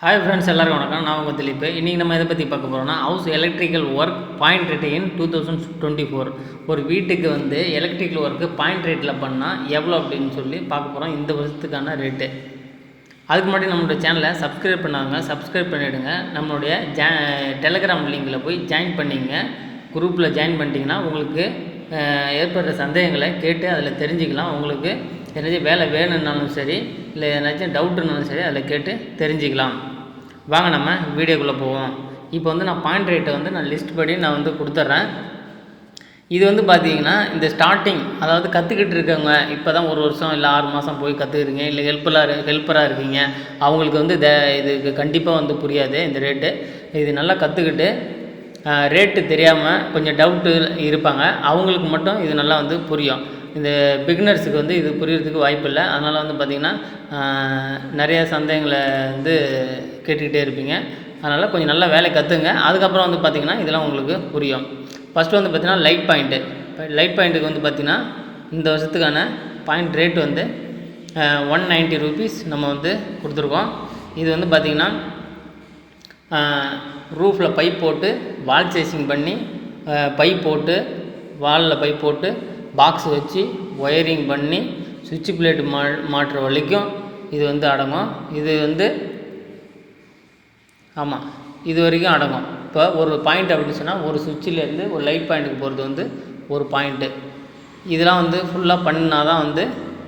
Hi friends, எல்லாருக்கும் வணக்கம். நான் உங்கள் திலீப். இன்றைக்கி நம்ம எதை பற்றி பார்க்க போகிறோம்னா, house electrical work point rate in 2024. ஒரு வீட்டுக்கு எலக்ட்ரிக்கல் ஒர்க்கு பாயிண்ட் ரேட்டில் பண்ணால் எவ்வளோ அப்படின்னு சொல்லி பார்க்க போகிறோம். இந்த வருஷத்துக்கான ரேட்டு. அதுக்கு முன்னாடி நம்மளுடைய சேனலை சப்ஸ்கிரைப் பண்ணாங்க, சப்ஸ்கிரைப் பண்ணிவிடுங்க. நம்மளுடைய டெலகிராம் லிங்கில் போய் ஜாயின் பண்ணிங்க. குரூப்பில் ஜாயின் பண்ணிட்டீங்கன்னா உங்களுக்கு ஏற்படுற சந்தேகங்களை கேட்டு அதில் தெரிஞ்சுக்கலாம். உங்களுக்கு ஏதாச்சும் வேலை வேணும்னாலும் சரி, இல்லை ஏதாச்சும் டவுட்டுனாலும் சரி, அதில் கேட்டு தெரிஞ்சுக்கலாம். வாங்க நம்ம வீடியோக்குள்ளே போவோம். இப்போ நான் பாயிண்ட் ரேட்டை நான் லிஸ்ட் படி நான் கொடுத்துட்றேன். இது பார்த்தீங்கன்னா இந்த ஸ்டார்டிங், அதாவது கற்றுக்கிட்டு இருக்கவங்க, இப்போ தான் 1 வருஷம் இல்லை 6 மாதம் போய் கற்றுக்குறீங்க, இல்லை ஹெல்ப்பராக இருக்கீங்க, அவங்களுக்கு இதுக்கு கண்டிப்பாக புரியாது இந்த ரேட்டு. இது நல்லா கற்றுக்கிட்டு ரேட்டு தெரியாமல் கொஞ்சம் டவுட்டு இருப்பாங்க, அவங்களுக்கு மட்டும் இது நல்லா புரியும். இந்த பிகினர்ஸுக்கு இது புரியறதுக்கு வாய்ப்பு இல்லை. அதனால் பார்த்திங்கன்னா நிறைய சந்தேகங்களை கேட்டுக்கிட்டே இருப்பீங்க. அதனால் கொஞ்சம் நல்லா வேலை கற்றுங்க. அதுக்கப்புறம் பார்த்திங்கன்னா இதெல்லாம் உங்களுக்கு புரியும். ஃபஸ்ட்டு பார்த்திங்கன்னா லைட் பாயிண்ட்டு. லைட் பாயிண்ட்டுக்கு பார்த்திங்கன்னா இந்த வருஷத்துக்கான பாயிண்ட் ரேட்டு 190 ரூபீஸ் நம்ம கொடுத்துருக்கோம். இது பார்த்திங்கன்னா ரூஃபில் பைப் போட்டு வால் சேசிங் பண்ணி பைப் போட்டு வாலில் பைப் போட்டு பாக்ஸ் வச்சு ஒயரிங் பண்ணி சுவிட்ச் பிளேட்டு மாட்டுற வரைக்கும் இது அடங்கும். இது ஆமாம், இது வரைக்கும் அடங்கும். இப்போ ஒரு பாயிண்ட் அப்படின்னு சொன்னால் ஒரு சுவிட்சிலேருந்து ஒரு லைட் பாயிண்ட்டுக்கு போகிறது ஒரு பாயிண்ட்டு. இதெல்லாம் ஃபுல்லாக பண்ணால் தான்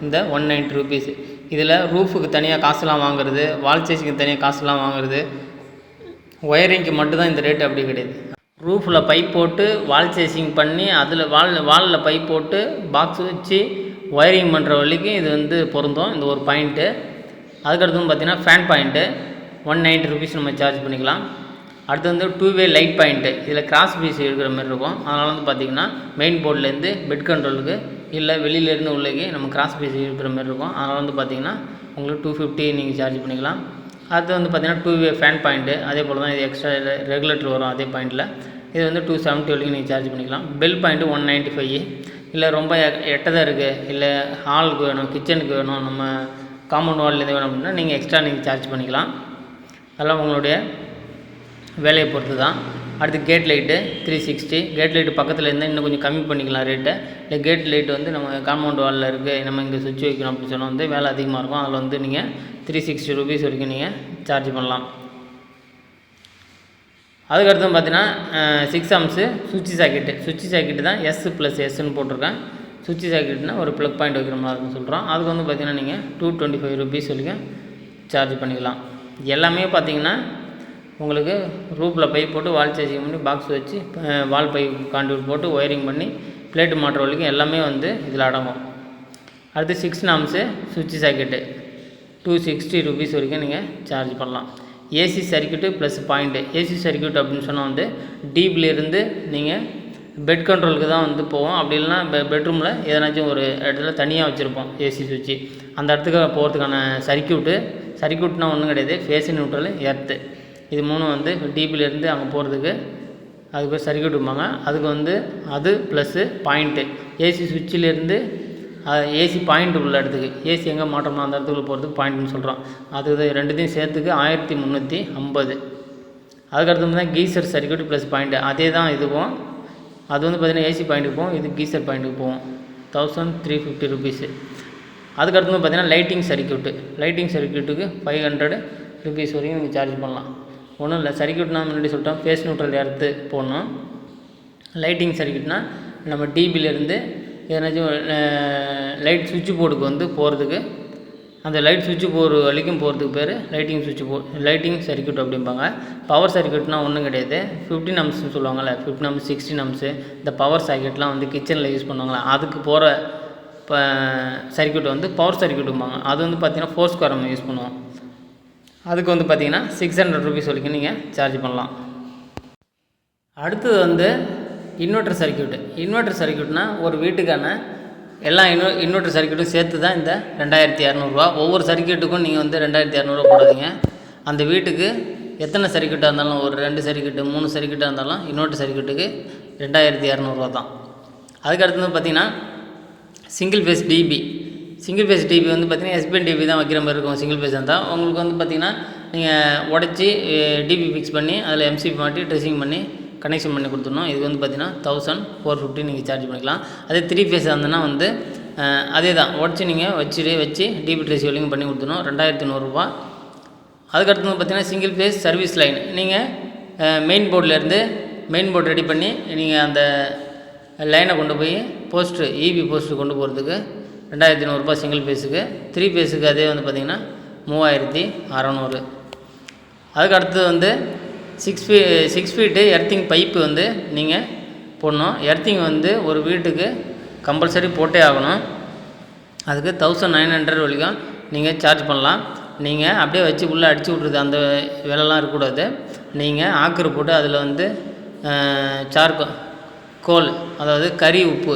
இந்த 190 ரூபீஸ். இதில் ரூஃபுக்கு தனியாக காசுலாம் வாங்குறது, வால் சேசிங்க்கு தனியாக காசுலாம் வாங்குறது, ஒயரிங்க்கு மட்டும்தான் இந்த ரேட்டு. அப்படி கிடையாது. ரூஃபில் பைப் போட்டு வால் சேசிங் பண்ணி அதில் வாலில் பைப் போட்டு பாக்ஸ் வச்சு ஒயரிங் பண்ணுற வரைக்கும் இது பொருந்தும், இந்த ஒரு பாயிண்ட்டு. அதுக்கடுத்து பார்த்திங்கன்னா ஃபேன் பாயிண்ட்டு 190 ரூபீஸ் நம்ம சார்ஜ் பண்ணிக்கலாம். அடுத்து 2 வே லைட் பாயிண்ட்டு. இதில் கிராஸ் பீஸ் எடுக்கிற மாதிரி இருக்கும். அதனால் பார்த்திங்கன்னா மெயின் போர்ட்லேருந்து பெட் கண்ட்ரோலுக்கு இல்லை வெளியிலேருந்து உள்ளே நம்ம கிராஸ் பீஸ் இருக்கிற மாதிரி இருக்கும். அதனால் பார்த்திங்கன்னா உங்களுக்கு 250 நீங்கள் சார்ஜ் பண்ணிக்கலாம். அது பார்த்திங்கன்னா 2 வே ஃபேன் பாயிண்ட்டு. அதே போல் தான் இது எக்ஸ்ட்ரா ரெகுலேட்டர் வரும் அதே பாயிண்ட்டில். இது 270 வரைக்கும் நீங்கள் சார்ஜ் பண்ணிக்கலாம். Bell point 195. இல்லை ரொம்ப எட்டதாக இருக்குது, இல்லை ஹாலுக்கு வேணும், கிச்சனுக்கு வேணும், நம்ம காம்பவுண்ட் வால்லேருந்து வேணும் அப்படின்னா நீங்கள் எக்ஸ்ட்ரா சார்ஜ் பண்ணிக்கலாம். அதெல்லாம் உங்களுடைய வேலையை பொறுத்து தான். அடுத்து கேட் லைட்டு 360. கேட் லைட்டு பக்கத்தில் இருந்தால் இன்னும் கொஞ்சம் கம்மி பண்ணிக்கலாம் ரேட்டை. இல்லை கேட் லைட்டு நம்ம காம்பவுண்ட் வாலில் இருக்குது, நம்ம இங்கே சுவிட்ச் வைக்கணும் அப்படின்னு சொன்னால் வேலை அதிகமாக இருக்கும். அதில் நீங்கள் 360 ரூபீஸ் வரைக்கும் நீங்கள் சார்ஜ் பண்ணலாம். அதுக்கடுத்து பார்த்தீங்கன்னா 6 ஆம்ஸு சுவிட்ச் சாக்கெட்டு தான் S+Sன்னு போட்டிருக்கேன். சுவிட்ச் சாக்கெட்னா ஒரு ப்ளக் பாயிண்ட் வைக்கிற மாதிரி இருக்குன்னு சொல்கிறோம். அதுக்கு பார்த்திங்கன்னா நீங்கள் 225 ரூபீஸ் வரைக்கும் சார்ஜ் பண்ணிக்கலாம். எல்லாமே பார்த்திங்கன்னா உங்களுக்கு ரூஃபில் பைப் போட்டு வால் சேசிங் பண்ணி பாக்ஸ் வச்சு வால் பைப் கான்டியூட் போட்டு ஒயரிங் பண்ணி பிளேட்டு மாட்டுற வரைக்கும் எல்லாமே இதில் அடங்கும். அடுத்து 6 ஆம்ஸு சுவிட்ச் சாக்கெட்டு 260 ரூபீஸ் வரைக்கும் நீங்கள் சார்ஜ் பண்ணலாம். AC circuit plus point. AC circuit அப்படின்னு சொன்னால் டீப்லேருந்து நீங்கள் பெட் கண்ட்ரோலுக்கு தான் போவோம். அப்படி இல்லைனா பெட்ரூமில் எதனாச்சும் ஒரு இடத்துல தனியாக வச்சுருப்போம் ஏசி சுவிட்சு. அந்த இடத்துக்கு போகிறதுக்கான சர்க்கியூட்னால் ஒன்றும் கிடையாது, ஃபேஸ் நியூட்ரல், எர்த்து. இது 3 டிபிலேருந்து அங்கே போகிறதுக்கு அதுக்கு பேர் சர்க்கியூட் வைப்பாங்க. அதுக்கு அது ப்ளஸ்ஸு பாயிண்ட்டு. ஏசி சுவிட்சிலேருந்து ஏசி பாயிண்ட் உள்ள இடத்துக்கு, ஏசி எங்கே மாற்றணும் அந்த இடத்துக்குள்ள போகிறதுக்கு பாயிண்ட்னு சொல்கிறோம். அது ரெண்டுத்தையும் சேர்த்துக்கு 1350. அதுக்கடுத்து தான் கீசர் சர்க்கியூட் ப்ளஸ் பாயிண்ட்டு. அதே தான் இதுவும். அது பார்த்திங்கன்னா ஏசி பாயிண்ட்டுக்கு போகும், இது கீசர் பாயிண்ட்டுக்கு போகும். 1350 ரூபீஸு. அதுக்கடுத்து பார்த்திங்கன்னா லைட்டிங் சர்க்கியூட்டுக்கு 500 ரூபீஸ் வரைக்கும் நீங்கள் சார்ஜ் பண்ணலாம். ஒன்றும் இல்லை, சர்க்கியூட்னா முன்னாடி சொல்லிட்டோம், ஃபேஸ் நியூட்ரல் எடுத்து போடணும். லைட்டிங் சர்க்கியூட்னால் நம்ம டிபிலேருந்து ஏதாச்சும் லைட் சுவிட்ச் போர்டுக்கு போகிறதுக்கு, அந்த லைட் சுவிட்ச் போர்டு வரைக்கும் போகிறதுக்கு பேர் லைட்டிங் சர்க்கியூட் அப்படிம்பாங்க. பவர் சர்க்கியூட்னால் ஒன்றும் கிடையாது. 15 அம்ஸ்னு சொல்லுவாங்கள்ல, 15 அம்ஸ் 16 அம்ஸு. இந்த பவர் சர்க்கியூட்லாம் கிச்சனில் யூஸ் பண்ணுவாங்களா, அதுக்கு போகிற சர்க்கியூட் பவர் சர்க்கியூட்டும்பாங்க. அது பார்த்திங்கன்னா 4 ஸ்கொயர் நம்ம யூஸ் பண்ணுவோம். அதுக்கு பார்த்திங்கன்னா 600 ரூபீஸ் வரைக்கும் நீங்கள் சார்ஜ் பண்ணலாம். அடுத்தது இன்வெர்ட்டர் சர்க்கியூட்னால் ஒரு வீட்டுக்கான எல்லா இன்வெர்ட்டர் சர்க்கியூட்டும் சேர்த்து தான் இந்த 2200 ஒவ்வொரு சர்க்கியூட்டுக்கும் நீங்கள் 2200 போடாதீங்க. அந்த வீட்டுக்கு எத்தனை சர்க்கியூட்டாக இருந்தாலும், ஒரு 2 சர்க்கியூட்டு 3 சர்க்கியூட்டாக இருந்தாலும் இன்வெர்ட்டர் சர்க்கியூட்டுக்கு 2200 தான். அதுக்கடுத்து பார்த்திங்கன்னா single phase DB. Single phase TV பார்த்திங்கன்னா எஸ்பிஎன் டிவி தான் வைக்கிற மாதிரி இருக்கும். சிங்கிள் ஃபேஸ் இருந்தால் உங்களுக்கு பார்த்திங்கன்னா நீங்கள் உடச்சி டிபி ஃபிக்ஸ் பண்ணி அதில் எம்சிபி மாட்டி ட்ரெஸ்ஸிங் பண்ணி கனெக்ஷன் பண்ணி கொடுத்துடணும். இது வந்து பார்த்திங்கன்னா 1450 நீங்கள் சார்ஜ் பண்ணிக்கலாம். அதே 3 ஃபேஸ் இருந்ததுன்னா வந்து அதே தான் உடச்சி நீங்கள் வச்சு டிபி ட்ரெஸ் வெல்டிங் பண்ணி கொடுத்துடணும். 2100 ரூபா. அதுக்கடுத்து வந்து பார்த்திங்கன்னா சிங்கிள் ஃபேஸ் சர்வீஸ் லைன் நீங்கள் மெயின் போர்டு ரெடி பண்ணி நீங்கள் அந்த லைனை கொண்டு போய் போஸ்ட்டு இபி போஸ்ட்டு கொண்டு போகிறதுக்கு 2100 ரூபா சிங்கிள் ஃபேஸுக்கு. 3 ஃபேஸுக்கு அதே வந்து பார்த்திங்கன்னா 3600. அதுக்கு அடுத்தது வந்து 6 ஃபீட்டு எர்த்திங் பைப்பு வந்து நீங்கள் போடணும். எர்த்திங் வந்து ஒரு வீட்டுக்கு கம்பல்சரி போட்டே ஆகணும். அதுக்கு 1900 வரைக்கும் நீங்கள் சார்ஜ் பண்ணலாம். நீங்கள் அப்படியே வச்சு உள்ளே அடித்து விட்றது அந்த வேலைலாம் இருக்கக்கூடாது. நீங்கள் ஆக்கர் போட்டு அதில் வந்து கோல், அதாவது கறி உப்பு,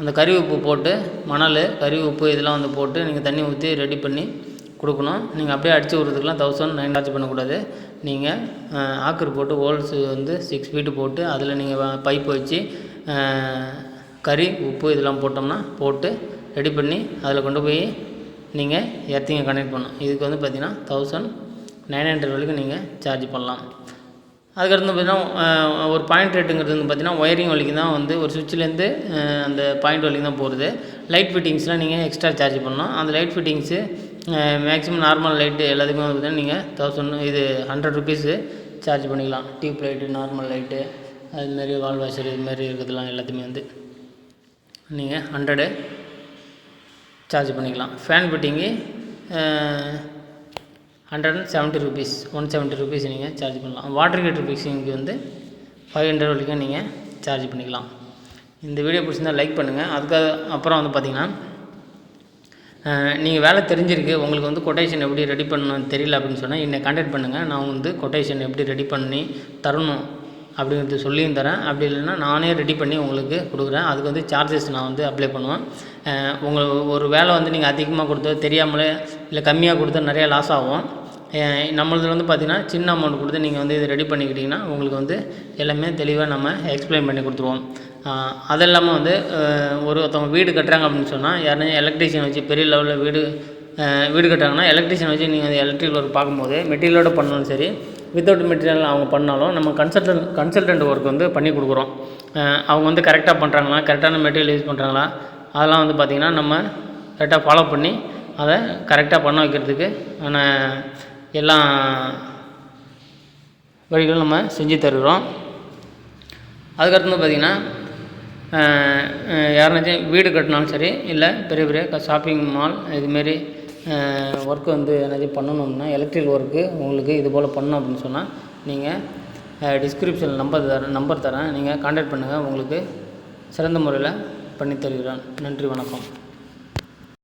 அந்த கறி உப்பு போட்டு மணல் கறி உப்பு இதெல்லாம் வந்து போட்டு நீங்கள் தண்ணி ஊற்றி ரெடி பண்ணி கொடுக்கணும். நீங்கள் அப்படியே அடித்து விட்றதுக்கெலாம் 1900 சார்ஜ் பண்ணக்கூடாது. நீங்கள் ஆக்கர் போட்டு ஹோல்ஸு வந்து 6 ஃபீட்டு போட்டு அதில் நீங்கள் பைப்பு வச்சு கறி உப்பு இதெல்லாம் போட்டு ரெடி பண்ணி அதில் கொண்டு போய் நீங்கள் எர்த்திங்கை கனெக்ட் பண்ணணும். இதுக்கு வந்து பார்த்திங்கன்னா 1900 வரைக்கும் நீங்கள் சார்ஜ் பண்ணலாம். அதுக்கடுத்து பார்த்திங்கன்னா ஒரு பாயிண்ட் ரேட்டுங்கிறது வந்து பார்த்திங்கன்னா ஒயரிங் வரைக்கும் தான் வந்து ஒரு சுவிட்சிலேருந்து அந்த பாயிண்ட் வரைக்கும் தான் போகிறது. லைட் ஃபிட்டிங்ஸ்லாம் நீங்கள் எக்ஸ்ட்ரா சார்ஜ் பண்ணணும். அந்த light fittings maximum normal light எல்லாத்துக்குமே வந்து பார்த்திங்கன்னா நீங்கள் 100 ருபீஸு சார்ஜ் பண்ணிக்கலாம். டியூப் லைட்டு, நார்மல் லைட்டு, அதுமாரி வால் வாஷர் இதுமாரி இருக்கிறதுலாம் எல்லாத்தையுமே வந்து நீங்கள் 100 சார்ஜ் பண்ணிக்கலாம். ஃபேன் ஃபிட்டிங்கு 170 ருபீஸ், 170 ருபீஸ் நீங்கள் சார்ஜ் பண்ணலாம். வாட்டர் ஹீட்டர் ஃபிக்ஸிங்க்கு வந்து 500 வரைக்கும் நீங்கள் சார்ஜ் பண்ணிக்கலாம். இந்த வீடியோ பிடிச்சிருந்தால் லைக் பண்ணுங்கள். அப்புறம் வந்து பார்த்திங்கன்னா நீங்கள் வேலை தெரிஞ்சிருக்கு, உங்களுக்கு வந்து கொட்டேஷன் எப்படி ரெடி பண்ணணும்னு தெரியல அப்படின்னு சொன்னால் என்னை கான்டாக்ட் பண்ணுங்கள். நான் வந்து கொட்டேஷன் எப்படி ரெடி பண்ணி தரணும் அப்படிங்கிறது சொல்லியும் தரேன். அப்படி இல்லைன்னா நானே ரெடி பண்ணி உங்களுக்கு கொடுக்குறேன். அதுக்கு வந்து சார்ஜஸ் நான் வந்து அப்ளை பண்ணுவேன். ஒரு வேலை வந்து நீங்கள் அதிகமாக கொடுத்தோ தெரியாமலே இல்லை கம்மியாக கொடுத்தா நிறையா லாஸ் ஆகும். நம்மளது வந்து பார்த்திங்கன்னா சின்ன அமௌண்ட் கொடுத்து நீங்கள் வந்து இது ரெடி பண்ணிக்கிட்டிங்கன்னா உங்களுக்கு வந்து எல்லாமே தெளிவாக நம்ம எக்ஸ்பிளைன் பண்ணி கொடுத்துருவோம். அது இல்லாமல் வந்து ஒருத்தவங்க வீடு கட்டுறாங்க அப்படின்னு சொன்னால் யாருன்னா எலக்ட்ரிஷியன் வச்சு பெரிய லெவலில் வீடு கட்டுறாங்கன்னா எலக்ட்ரிஷியன் வச்சு நீங்கள் வந்து எலக்ட்ரிக்கல் ஒர்க் பார்க்கும்போது மெட்டீரியலோடு பண்ணாலும் சரி, வித்தவுட் மெட்டீரியல் அவங்க பண்ணாலும் நம்ம கன்சல்டன்ட் ஒர்க் வந்து பண்ணி கொடுக்குறோம். அவங்க வந்து கரெக்டாக பண்ணுறாங்களா, கரெக்டான மெட்டீரியல் யூஸ் பண்ணுறாங்களா, அதெல்லாம் வந்து பார்த்திங்கன்னா நம்ம கரெக்டாக ஃபாலோ பண்ணி அதை கரெக்டாக பண்ண வைக்கிறதுக்கு எல்லா வழிகளும் நம்ம செஞ்சு தருகிறோம். அதுக்கடுத்து பார்த்திங்கன்னா யாருனாச்சும் வீடு கட்டினாலும் சரி, இல்லை பெரிய ஷாப்பிங் மால் இதுமாரி ஒர்க்கு வந்து ஏதாச்சும் பண்ணணும்னா எலக்ட்ரிக்கல் ஒர்க்கு உங்களுக்கு இது போல் பண்ணணும் அப்படின்னு சொன்னால் நீங்கள் டிஸ்கிரிப்ஷனில் நம்பர் தரேன், நீங்கள் கான்டாக்ட் பண்ணுங்கள். உங்களுக்கு சிறந்த முறையில் பண்ணி தருகிறேன். நன்றி, வணக்கம்.